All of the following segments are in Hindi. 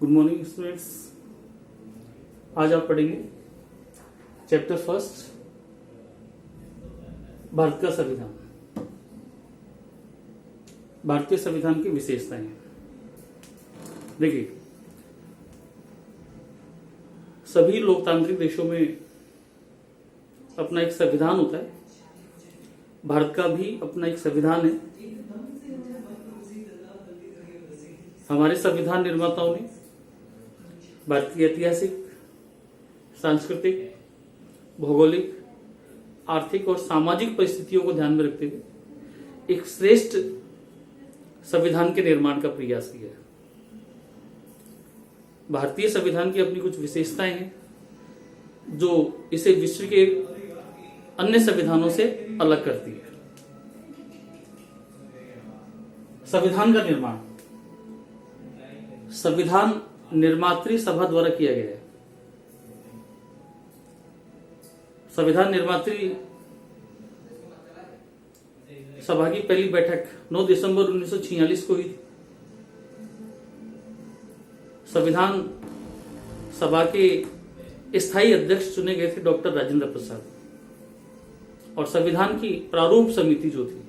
Good morning students. आज आप पढ़ेंगे चैप्टर फर्स्ट, भारत का संविधान। भारतीय संविधान की विशेषताएं। देखिए, सभी लोकतांत्रिक देशों में अपना एक संविधान होता है। भारत का भी अपना एक संविधान है। हमारे संविधान निर्माताओं ने भारत की ऐतिहासिक, सांस्कृतिक, भौगोलिक, आर्थिक और सामाजिक परिस्थितियों को ध्यान में रखते हुए एक श्रेष्ठ संविधान के निर्माण का प्रयास किया है। भारतीय संविधान की अपनी कुछ विशेषताएं हैं जो इसे विश्व के अन्य संविधानों से अलग करती है। संविधान का निर्माण संविधान निर्मात्री सभा द्वारा किया गया है। संविधान निर्मात्री सभा की पहली बैठक 9 दिसंबर 1946 को हुई थी। संविधान सभा के स्थायी अध्यक्ष चुने गए थे डॉक्टर राजेंद्र प्रसाद, और संविधान की प्रारूप समिति जो थी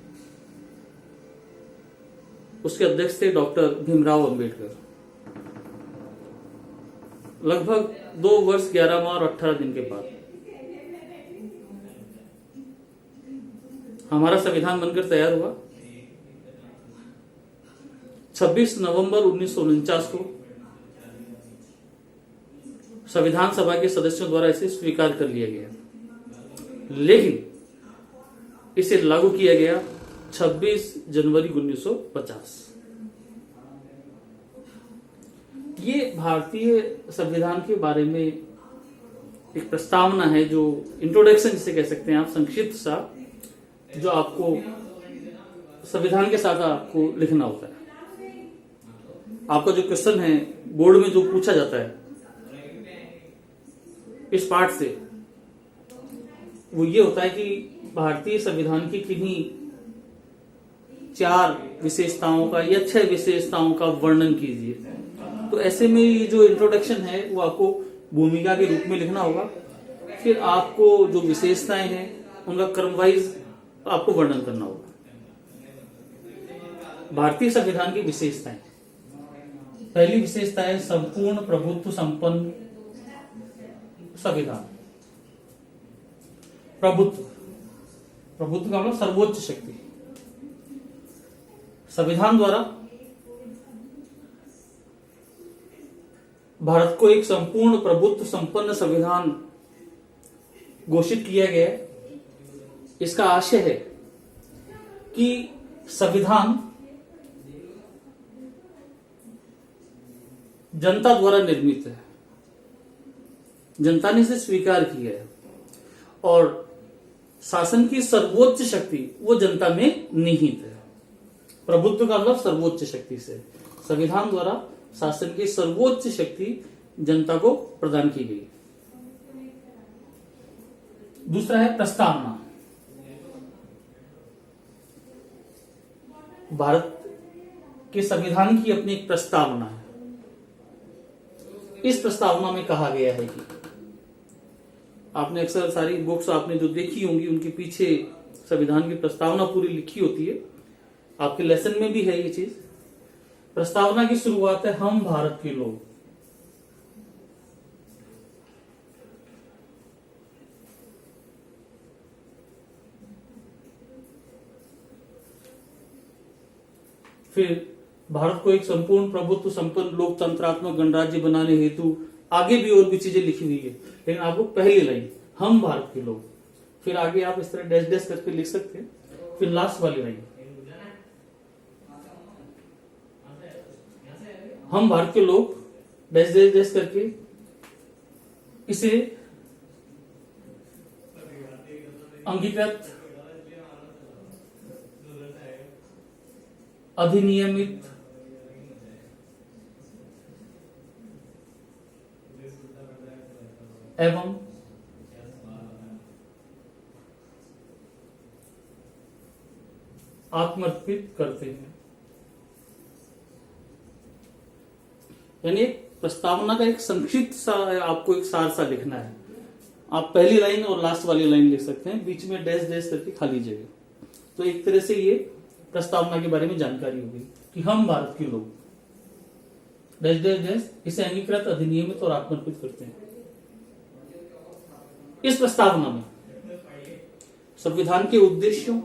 उसके अध्यक्ष थे डॉक्टर भीमराव अंबेडकर। लगभग 2 वर्ष 11 माह और 18 दिन के बाद हमारा संविधान बनकर तैयार हुआ। 26 नवंबर 1949 को संविधान सभा के सदस्यों द्वारा इसे स्वीकार कर लिया गया, लेकिन इसे लागू किया गया 26 जनवरी 1950। ये भारतीय संविधान के बारे में एक प्रस्तावना है, जो इंट्रोडक्शन जिसे कह सकते हैं आप, संक्षिप्त सा, जो आपको संविधान के साथ आपको लिखना होता है। आपका जो क्वेश्चन है बोर्ड में जो पूछा जाता है इस पार्ट से, वो ये होता है कि भारतीय संविधान की किन्हीं 4 विशेषताओं का या 6 विशेषताओं का वर्णन कीजिए। तो ऐसे में ये जो इंट्रोडक्शन है वो आपको भूमिका के रूप में लिखना होगा। फिर आपको जो विशेषताएं हैं उनका क्रमवाइज आपको वर्णन करना होगा। भारतीय संविधान की विशेषताएं। पहली विशेषता है संपूर्ण प्रभुत्व संपन्न संविधान। प्रभुत्व का मतलब सर्वोच्च शक्ति। संविधान द्वारा भारत को एक संपूर्ण प्रभुत्व संपन्न संविधान घोषित किया गया है। इसका आशय है कि संविधान जनता द्वारा निर्मित है, जनता ने इसे स्वीकार किया है, और शासन की सर्वोच्च शक्ति वो जनता में निहित है। प्रभुत्व का मतलब सर्वोच्च शक्ति से। संविधान द्वारा शासन की सर्वोच्च शक्ति जनता को प्रदान की गई। दूसरा है प्रस्तावना। भारत के संविधान की अपनी एक प्रस्तावना है। इस प्रस्तावना में कहा गया है कि आपने अक्सर सारी बुक्स आपने जो देखी होंगी उनके पीछे संविधान की प्रस्तावना पूरी लिखी होती है। आपके लेसन में भी है ये चीज। प्रस्तावना की शुरुआत है हम भारत के लोग। फिर भारत को एक संपूर्ण प्रभुत्व संपन्न लोकतंत्रात्मक गणराज्य बनाने हेतु आगे भी और भी चीजें लिखी हुई है, लेकिन आपको पहली लाइन हम भारत के लोग, फिर आगे आप इस तरह डैश डैश करके लिख सकते हैं। फिर लास्ट वाली लाइन हम भारत के लोग डैश डैश डैश करके इसे अंगीकृत, अधिनियमित, एवं आत्मर्पित करते हैं। यानी प्रस्तावना का एक संक्षिप्त सा आपको एक सार सा लिखना है। आप पहली लाइन और लास्ट वाली लाइन लिख सकते हैं, बीच में डैश डैश करके खाली जगह। तो एक तरह से ये प्रस्तावना के बारे में जानकारी होगी कि हम भारत के लोग डैश डैश डैश इसे अंगीकृत, अधिनियमित और आत्मर्पित करते हैं। इस प्रस्तावना में संविधान के उद्देश्यों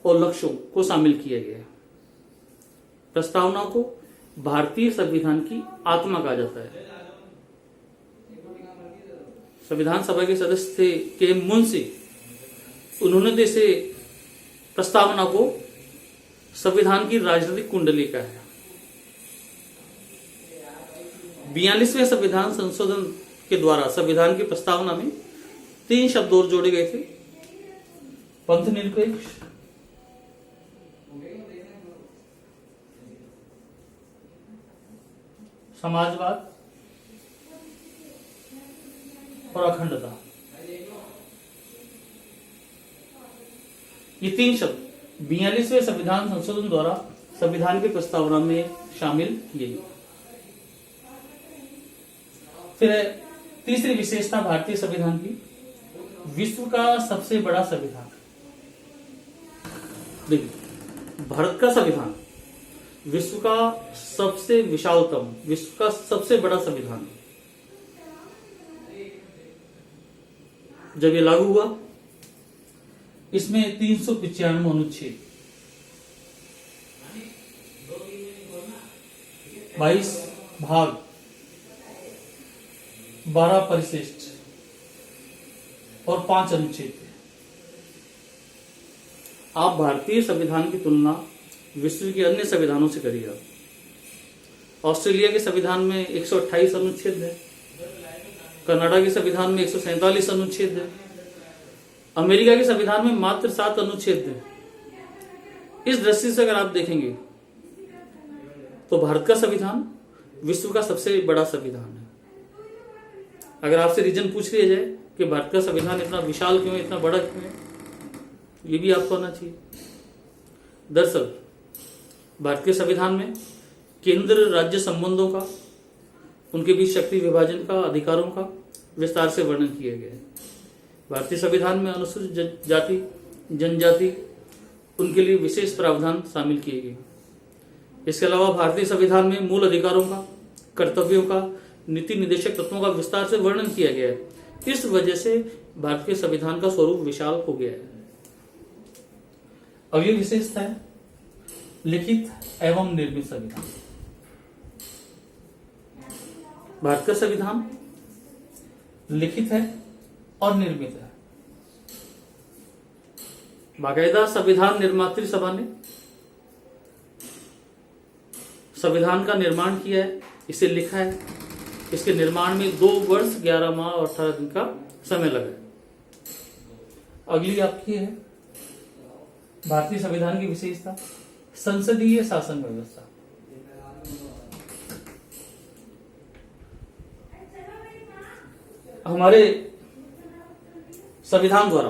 और लक्ष्यों को शामिल किया गया है। प्रस्तावना को भारतीय संविधान की आत्मा कहा जाता है। संविधान सभा के सदस्य थे के एम मुंशी, उन्होंने तो इसे प्रस्तावना को संविधान की राजनीतिक कुंडली कहा है। 42वें संविधान संशोधन के द्वारा संविधान की प्रस्तावना में 3 शब्द और जोड़े गए थे: पंथ निरपेक्ष, समाजवाद और अखंडता। ये 3 शब्द 42वें संविधान संशोधन द्वारा संविधान की प्रस्तावना में शामिल किए गए। फिर तीसरी विशेषता भारतीय संविधान की, विश्व का सबसे बड़ा संविधान। देखिए, भारत का संविधान विश्व का सबसे विशालतम, विश्व का सबसे बड़ा संविधान है। जब ये लागू हुआ, इसमें 395 अनुच्छेद, 22 भाग, 12 परिशिष्ट और 5 अनुच्छेद थे। आप भारतीय संविधान की तुलना विश्व के अन्य संविधानों से करिएगा। ऑस्ट्रेलिया के संविधान में 128 अनुच्छेद है, कनाडा के संविधान में 147 अनुच्छेद है, अमेरिका के संविधान में मात्र 7 अनुच्छेद है। इस दृष्टि से अगर आप देखेंगे तो भारत का संविधान विश्व का सबसे बड़ा संविधान है। अगर आपसे रीजन पूछ लिया जाए कि भारत का संविधान इतना विशाल क्यों है, इतना बड़ा क्यों है, ये भी आपको आना चाहिए। दरअसल भारतीय संविधान में केंद्र राज्य संबंधों का, उनके बीच शक्ति विभाजन का, अधिकारों का विस्तार से वर्णन किया गया है। भारतीय संविधान में अनुसूचित जाति, जनजाति, उनके लिए विशेष प्रावधान शामिल किए गए। इसके अलावा भारतीय संविधान में मूल अधिकारों का, कर्तव्यों का, नीति निर्देशक तत्वों का विस्तार से वर्णन किया गया है। इस वजह से भारतीय संविधान का स्वरूप विशाल हो गया है। अगली विशेषता है लिखित एवं निर्मित संविधान। भारत का संविधान लिखित है और निर्मित है। बाकायदा संविधान निर्मात्री सभा ने संविधान का निर्माण किया है, इसे लिखा है। इसके निर्माण में 2 वर्ष 11 माह और 18 दिन का समय लगा है। अगली आपकी है भारतीय संविधान की विशेषता, संसदीय शासन व्यवस्था। हमारे संविधान द्वारा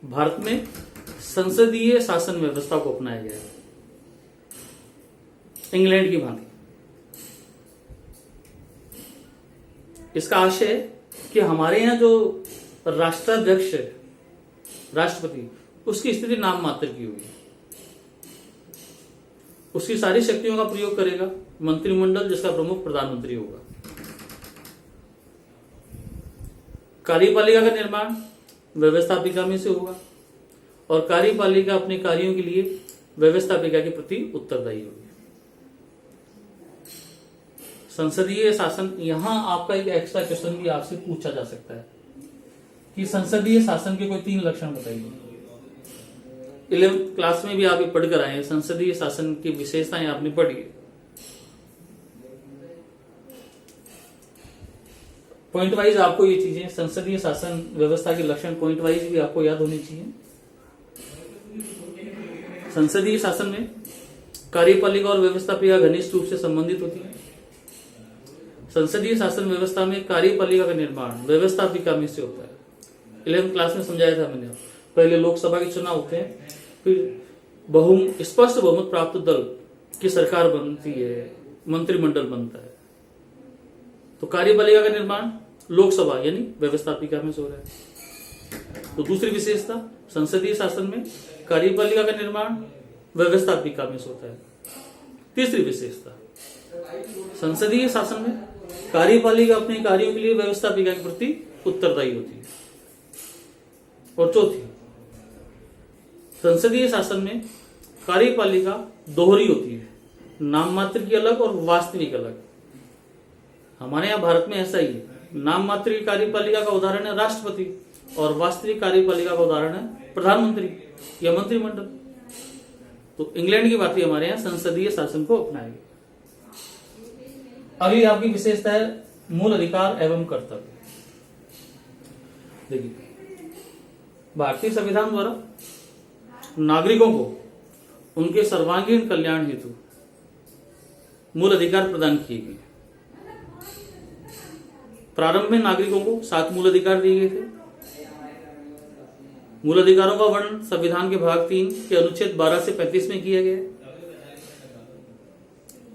भारत में संसदीय शासन व्यवस्था को अपनाया गया है, इंग्लैंड की भांति। इसका आशय है कि हमारे यहां जो राष्ट्राध्यक्ष है, राष्ट्रपति, उसकी स्थिति नाम मात्र की होगी। उसकी सारी शक्तियों का प्रयोग करेगा मंत्रिमंडल, जिसका प्रमुख प्रधानमंत्री होगा। कार्यपालिका का निर्माण व्यवस्थापिका में से होगा और कार्यपालिका अपने कार्यों के लिए व्यवस्थापिका के प्रति उत्तरदायी होगी। संसदीय शासन, यहां आपका एक एक्स्ट्रा क्वेश्चन भी आपसे पूछा जा सकता है कि संसदीय शासन के कोई 3 लक्षण बताइए। 11th क्लास में भी आप पढ़ कर आए हैं, संसदीय शासन की विशेषताएं आपने पढ़ी है। पॉइंट वाइज आपको ये चीजें, संसदीय शासन व्यवस्था के लक्षण पॉइंट वाइज भी आपको याद होनी चाहिए। संसदीय शासन में कार्यपालिका और व्यवस्थापिका घनिष्ठ रूप से संबंधित होती है। संसदीय शासन व्यवस्था में कार्यपालिका का निर्माण व्यवस्थापिका में से होता है। 11th क्लास में समझाया था मैंने। पहले लोकसभा के चुनाव होते हैं, फिर स्पष्ट बहुमत प्राप्त दल की सरकार बनती है, मंत्रिमंडल बनता है। तो कार्यपालिका का निर्माण लोकसभा यानी व्यवस्थापिका में हो रहा है। तो दूसरी विशेषता, संसदीय शासन में कार्यपालिका का निर्माण व्यवस्थापिका में होता है। तीसरी विशेषता, संसदीय शासन में कार्यपालिका अपने कार्यों के लिए व्यवस्थापिका के प्रति उत्तरदायी होती है। और चौथी, संसदीय शासन में कार्यपालिका दोहरी होती है, नाम मात्र की अलग और वास्तविक अलग। हमारे यहाँ भारत में ऐसा ही है, नाम मात्र की कार्यपालिका का उदाहरण है राष्ट्रपति और वास्तविक कार्यपालिका का उदाहरण है प्रधानमंत्री या मंत्रिमंडल। तो इंग्लैंड की बात हमारे यहाँ संसदीय शासन को अपनाएगी। अगली आपकी विशेषता है मूल अधिकार एवं कर्तव्य। देखिए, भारतीय संविधान द्वारा नागरिकों को उनके सर्वांगीण कल्याण हेतु मूल अधिकार प्रदान किए गए। प्रारंभ में नागरिकों को 7 मूल अधिकार दिए गए थे। मूल अधिकारों का वर्णन संविधान के भाग 3 के अनुच्छेद 12 से 35 में किया गया है।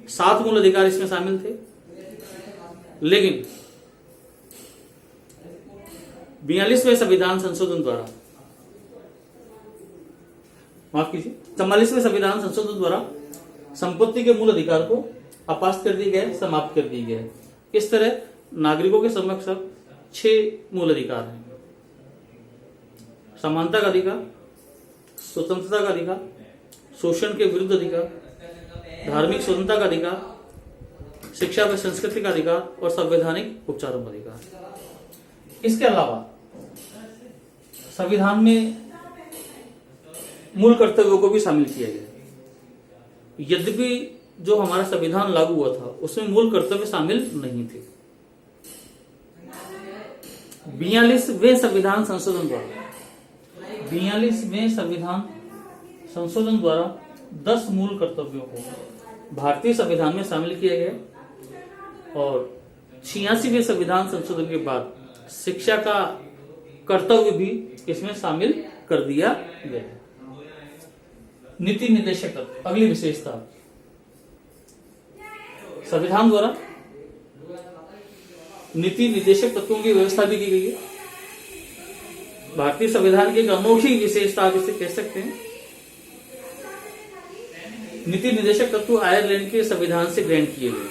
7 मूल अधिकार इसमें शामिल थे, लेकिन 42वें संविधान संशोधन द्वारा, माफ कीजिए, 44वें संविधान संशोधन द्वारा संपत्ति के मूल अधिकार को अपास्त कर दिए गए, समाप्त कर दिए गए। इस तरह नागरिकों के समक्ष अब 6 मूल अधिकार हैं। समानता का अधिकार, स्वतंत्रता का अधिकार, शोषण के विरुद्ध अधिकार, धार्मिक स्वतंत्रता का अधिकार, शिक्षा व संस्कृति का अधिकार और संवैधानिक उपचारों का अधिकार। इसके अलावा संविधान में मूल कर्तव्यों को भी शामिल किया गया। यद्यपि जो हमारा संविधान लागू हुआ था उसमें मूल कर्तव्य शामिल नहीं थे। 42वें संविधान संशोधन द्वारा 42वें संविधान संशोधन द्वारा 10 मूल कर्तव्यों को भारतीय संविधान में शामिल किया गया और 86वें संविधान संशोधन के बाद शिक्षा का कर्तव्य भी इसमें शामिल कर दिया गया। नीति निर्देशक तत्व, अगली विशेषता, संविधान द्वारा नीति निर्देशक तत्वों की व्यवस्था भी की गई है। भारतीय संविधान की एक अनोखी विशेषता आप इसे कह सकते हैं। नीति निर्देशक तत्व आयरलैंड के संविधान से ग्रहण किए गए।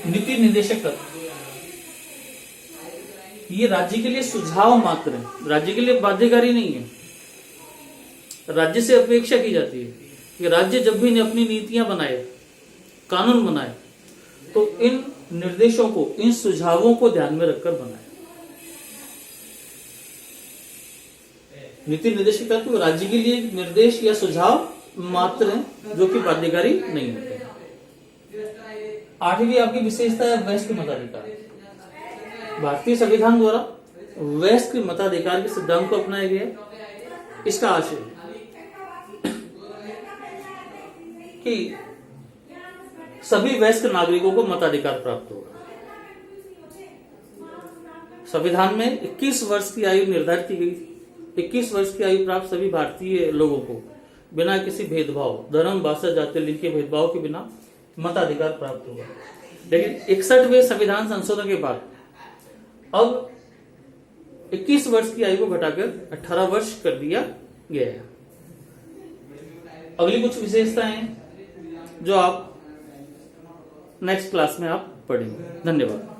नीति निर्देशक तत्व ये राज्य के लिए सुझाव मात्र है, राज्य के लिए बाध्यकारी नहीं है। राज्य से अपेक्षा की जाती है कि राज्य जब भी अपनी नीतियां बनाए, कानून बनाए, तो इन निर्देशों को, इन सुझावों को ध्यान में रखकर बनाए। नीति निर्देशक तत्व राज्य के लिए निर्देश या सुझाव मात्र हैं, जो कि बाध्यकारी नहीं होते। 8वीं आपकी विशेषता है वयस्क मताधिकार। भारतीय संविधान द्वारा वयस्क मताधिकार के सिद्धांत को अपनाया गया। इसका आशय कि सभी वयस्क नागरिकों को मताधिकार प्राप्त होगा। संविधान में 21 वर्ष की आयु निर्धारित की गई थी। 21 वर्ष की आयु प्राप्त सभी भारतीय लोगों को बिना किसी भेदभाव, धर्म, भाषा, जाति, लिंग के भेदभाव के बिना मताधिकार प्राप्त होगा। लेकिन 61वें संविधान संशोधन के बाद अब 21 वर्ष की आयु को घटाकर 18 वर्ष कर दिया गया है। अगली कुछ विशेषताएं हैं जो आप नेक्स्ट क्लास में आप पढ़ेंगे। धन्यवाद।